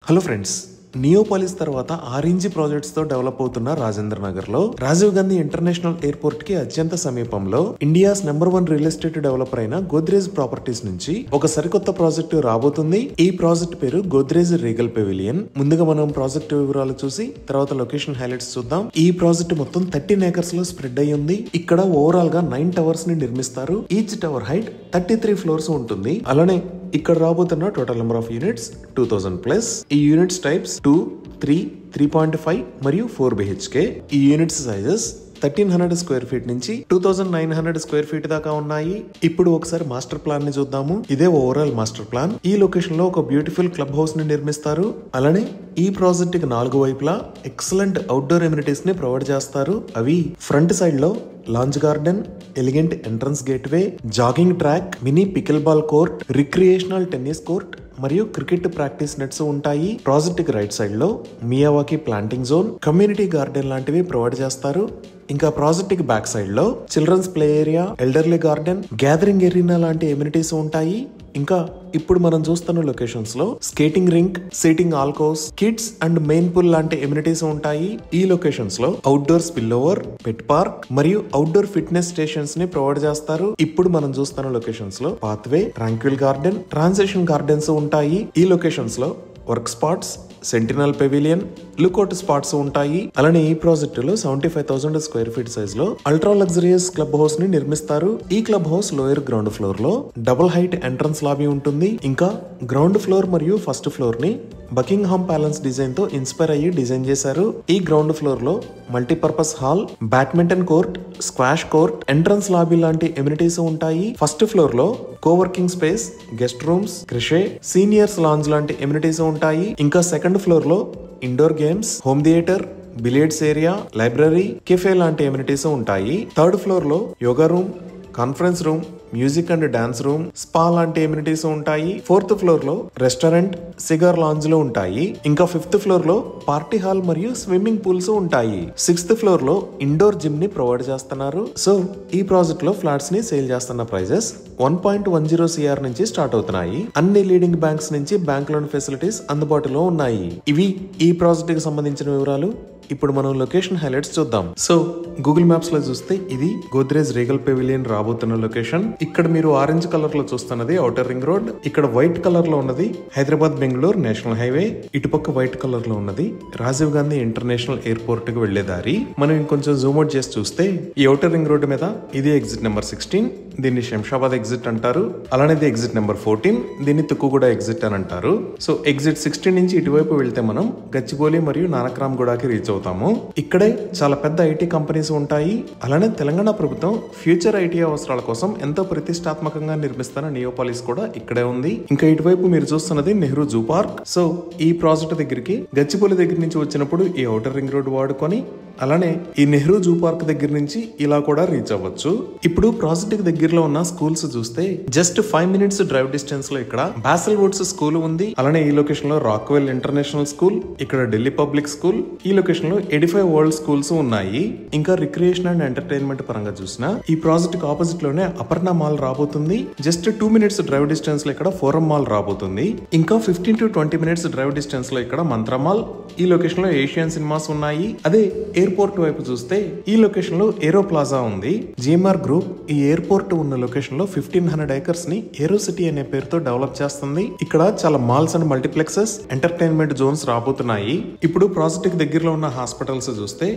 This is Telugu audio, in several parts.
హలో ఫ్రెండ్స్, నియోపాలిస్ తర్వాత ఆరెంజ్ ప్రాజెక్ట్స్ తో డెవలప్ అవుతున్న రాజేంద్ర నగర్ లో రాజీవ్ గాంధీ ఇంటర్నేషనల్ ఎయిర్పోర్ట్ కి అత్యంత సమీపంలో India's number 1 real estate developer అయిన గోద్రేజ్ ప్రాపర్టీస్ నుంచి ఒక సరికొత్త ప్రాజెక్టు రాబోతుంది. ఈ ప్రాజెక్ట్ పేరు గోద్రేజ్ రీగల్ పెవిలియన్. ముందుగా మనం ప్రాజెక్ట్ వివరాలు చూసి తర్వాత లొకేషన్ హైలైట్స్ చూద్దాం. ఈ ప్రాజెక్ట్ మొత్తం 13 ఏకర్స్ లో స్ప్రెడ్ అయ్యి ఉంది. ఇక్కడ ఓవరాల్ గా 9 టవర్స్ ని నిర్మిస్తారు. ఈచ్ టవర్ హైట్ 33 ఫ్లోర్స్ ఉంటుంది. అలానే ఇక్కడ రాబోతున్న టోటల్ నెంబర్ ఆఫ్ యూనిట్స్ 2000+. ఈ యూనిట్స్ టైప్స్ 2, 3, 3.5 మరియు 4 BHK. ఈ యూనిట్స్ సైజెస్ 1300 స్క్వేర్ ఫీట్ నుంచి 2900 స్క్వేర్ ఫీట్ దాకా ఉన్నాయి. ఇప్పుడు ఒకసారి మాస్టర్ ప్లాన్ ని చూద్దాము. ఇదే ఓవరాల్ మాస్టర్ ప్లాన్. ఈ లొకేషన్ లో ఒక బ్యూటిఫుల్ క్లబ్ హౌస్ ని నిర్మిస్తారు. అలానే ఈ ప్రాజెక్ట్ కి 4 వైపులా ఎక్సలెంట్ అవుట్డోర్ ఎమ్యూనిటీస్ ని ప్రొవైడ్ చేస్తారు. అవి ఫ్రంట్ సైడ్ లో launch garden, elegant entrance gateway, jogging track, mini pickleball court, recreational tennis court మరియు క్రికెట్ ప్రాక్టీస్ నెట్స్ ఉంటాయి. ప్రాజెక్ట్ కి రైట్ సైడ్ లో Miyawaki planting zone, community garden లాంటివి ప్రొవైడ్ చేస్తారు. ఇంకా ప్రాజెక్ట్ కి బ్యాక్ సైడ్ లో children's play area, elderly garden, gathering arena లాంటి ఎమ్యూనిటీస్ ఉంటాయి. ఇంకా ఇప్పుడు మనం చూస్తున్న లొకేషన్స్ లో skating rink, seating alcoves, kids and main pool లాంటి ఎమ్యూనిటీస్ ఉంటాయి. ఈ లొకేషన్స్ లో outdoor spill over, pet park మరియు అవుట్డోర్ ఫిట్నెస్ స్టేషన్స్ ని ప్రొవైడ్ చేస్తారు. ఇప్పుడు మనం చూస్తున్న లొకేషన్స్ లో pathway, tranquil garden, transition gardens ఉంటాయి. ఈ లొకేషన్స్ లో work spots, sentinel pavilion, lookout spots ఉంటాయి. అలానే ఈ ప్రాజెక్టులో 75,000 స్క్వేర్ ఫీట్ సైజ్ లో అల్ట్రా లగ్జరియస్ క్లబ్ హౌస్ ని నిర్మిస్తారు. ఈ club house lower ground floor లో డబుల్ హైట్ ఎంట్రన్స్ లాబీ ఉంటుంది. ఇంకా గ్రౌండ్ ఫ్లోర్ మరియు ఫస్ట్ ఫ్లోర్ ని బకింగ్హామ్ ప్యాలెస్ డిజైన్ తో ఇన్స్పైర్ అయ్యి డిజైన్ చేశారు. ఈ గ్రౌండ్ ఫ్లోర్ లో multipurpose hall, badminton court, squash court, entrance lobby లాంటి ఎమ్యూనిటీస్ ఉంటాయి. ఫస్ట్ ఫ్లోర్ లో coworking space, guest rooms, creche, seniors lounge లాంటి ఎమ్యూనిటీస్ ఉంటాయి. ఇంకా సెకండ్ ఫ్లోర్ లో indoor games, home theatre, billiards area, library, cafe లాంటి ఎమ్యూనిటీస్ ఉంటాయి. థర్డ్ ఫ్లోర్ లో yoga room, conference room, music and dance room, spa లాంటి ఎమ్యూనిటీస్ ఉంటాయి. ఫోర్త్ ఫ్లోర్ లో రెస్టారెంట్, సిగార్ లాంజ్ లో ఉంటాయి. ఇంకా ఫిఫ్త్ ఫ్లోర్ లో పార్టీ హాల్ మరియు స్విమ్మింగ్ పూల్స్ ఉంటాయి. సిక్స్త్ ఫ్లోర్ లో ఇండోర్ జిమ్ ని ప్రొవైడ్ చేస్తున్నారు. సో ఈ ప్రాజెక్ట్ లో ఫ్లాట్స్ ని సేల్ చేస్తున్న ప్రైజెస్ 1.10 CR నుంచి స్టార్ట్ అవుతున్నాయి. అన్ని లీడింగ్ బ్యాంక్స్ నుంచి బ్యాంక్ లోన్ ఫెసిలిటీస్ అందుబాటులో ఉన్నాయి. ఇవి ఈ ప్రాజెక్ట్ కి సంబంధించిన వివరాలు. ఇప్పుడు మనం లొకేషన్ హైలైట్స్ చూద్దాం. సో గూగుల్ మ్యాప్స్ లో చూస్తే ఇది గోద్రేజ్ రీగల్ పెవిలియన్ రాబోతున్న లొకేషన్. ఇక్కడ మీరు ఆరెంజ్ కలర్ లో చూస్తున్నది ఔటర్ రింగ్ రోడ్. ఇక్కడ వైట్ కలర్ లో ఉన్నది హైదరాబాద్ బెంగళూరు నేషనల్ హైవే. ఇటుపక్క వైట్ కలర్ లో ఉన్నది రాజీవ్ గాంధీ ఇంటర్నేషనల్ ఎయిర్పోర్ట్ కి వెళ్లే దారి. మనం ఇంకొంచెం జూమ్ అవుట్ చేసి చూస్తే ఈ ఔటర్ రింగ్ రోడ్ మీద ఇది ఎగ్జిట్ నెంబర్ 16, దీన్ని శంషాబాద్ ఎగ్జిట్ అంటారు. అలానే ఎగ్జిట్ నెంబర్ 14, దీన్ని తుక్కుగూడ ఎగ్జిట్ అని అంటారు. సో ఎగ్జిట్ 16 నుంచి ఇటువైపు వెళ్తే మనం గచ్చిబౌలి మరియు నానక్రామ్ గూడకి రీచ్ అవుతాము. ఇక్కడే చాలా పెద్ద ఐటీ కంపెనీస్ ఉంటాయి. అలానే తెలంగాణ ప్రభుత్వం ఫ్యూచర్ ఐటీ అవసరాల కోసం ఎంతో ప్రతిష్టాత్మకంగా నిర్మిస్తున్న నియోపాలిస్ కూడా ఇక్కడే ఉంది. ఇంకా ఇటువైపు మీరు చూస్తున్నది నెహ్రూ జూ పార్క్. సో ఈ ప్రాజెక్ట్ దగ్గరికి గచ్చిబౌలి దగ్గర నుంచి వచ్చినప్పుడు ఈ ఔటర్ రింగ్ రోడ్ వాడుకొని అలానే ఈ నెహ్రూ జూ పార్క్ దగ్గర నుంచి ఇలా కూడా రీచ్ అవ్వచ్చు. ఇప్పుడు ప్రాజెక్ట్ కి దగ్గరలో ఉన్న స్కూల్స్ చూస్తే జస్ట్ 5 minutes డ్రైవ్ డిస్టెన్స్ లో ఇక్కడ బాసల్ వుడ్స్ స్కూల్ ఉంది. అలానే ఈ లొకేషన్ లో రాక్వెల్ ఇంటర్నేషనల్ స్కూల్, ఇక్కడ ఢిల్లీ పబ్లిక్ స్కూల్, ఈ లొకేషన్ లో 85 వరల్డ్ స్కూల్స్ ఉన్నాయి. ఇంకా రిక్రియేషన్ అండ్ ఎంటర్టైన్మెంట్ పరంగా చూసినా ఈ ప్రాజెక్ట్ కి ఆపోజిట్ లోనే అపర్ణ మాల్ రాబోతుంది. జస్ట్ 2 minutes డ్రైవ్ డిస్టెన్స్ లో ఇక్కడ ఫోరం మాల్ రాబోతుంది. ఇంకా 15 to 20 minutes డ్రైవ్ డిస్టెన్స్ లో ఇక్కడ మంత్ర మాల్, ఈ లొకేషన్ లో ఏషియన్ సినిమాస్ ఉన్నాయి. అదే ఎయిర్పోర్ట్ వైపు చూస్తే ఈ లొకేషన్ లో ఏరో ప్లాజా ఉంది. జిఎంఆర్ గ్రూప్ ఈ ఎయిర్పోర్ట్ ఉన్న లొకేషన్ లో 1500 acres ని ఏరో సిటీ అనే పేరుతో డెవలప్ చేస్తుంది. ఇక్కడ చాలా malls and multiplexes, entertainment Jones రాబోతున్నాయి. ఇప్పుడు ప్రాజెక్ట్ కి దగ్గరలో ఉన్న హాస్పిటల్స్ చూస్తే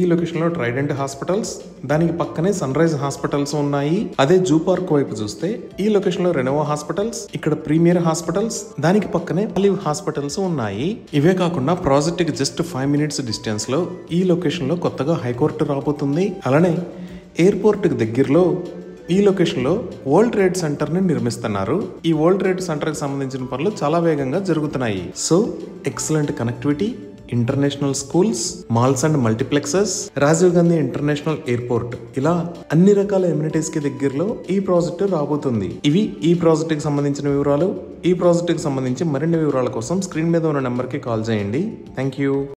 ఈ లొకేషన్ లో ట్రైడెంట్ హాస్పిటల్స్, దానికి పక్కనే సన్ రైజ్ హాస్పిటల్స్ ఉన్నాయి. అదే జూ పార్క్ వైపు చూస్తే ఈ లొకేషన్ లో రెనోవా హాస్పిటల్స్, ఇక్కడ ప్రీమియర్ హాస్పిటల్స్, దానికి పక్కనే ఆలివ్ హాస్పిటల్స్ ఉన్నాయి. ఇవే కాకుండా ప్రాజెక్ట్ కి జస్ట్ 5 minutes డిస్టెన్స్ లో ఈ లొకేషన్ లో కొత్తగా హైకోర్టు రాబోతుంది. అలానే ఎయిర్పోర్ట్ కి దగ్గరలో ఈ లొకేషన్ లో వరల్డ్ ట్రేడ్ సెంటర్ ని నిర్మిస్తున్నారు. ఈ వరల్డ్ ట్రేడ్ సెంటర్ కి సంబంధించిన పనులు చాలా వేగంగా జరుగుతున్నాయి. So excellent connectivity, international schools, malls and multiplexes, Rajiv Gandhi international airport, ఇలా అన్ని రకాల ఎమ్యూనిటీస్ కి దగ్గరలో ఈ ప్రాజెక్ట్ రాబోతుంది. ఇవి ఈ ప్రాజెక్ట్ కి సంబంధించిన వివరాలు. ఈ ప్రాజెక్ట్ కి సంబంధించి మరిన్ని వివరాల కోసం స్క్రీన్ మీద ఉన్న నెంబర్ కి కాల్ చేయండి. Thank you.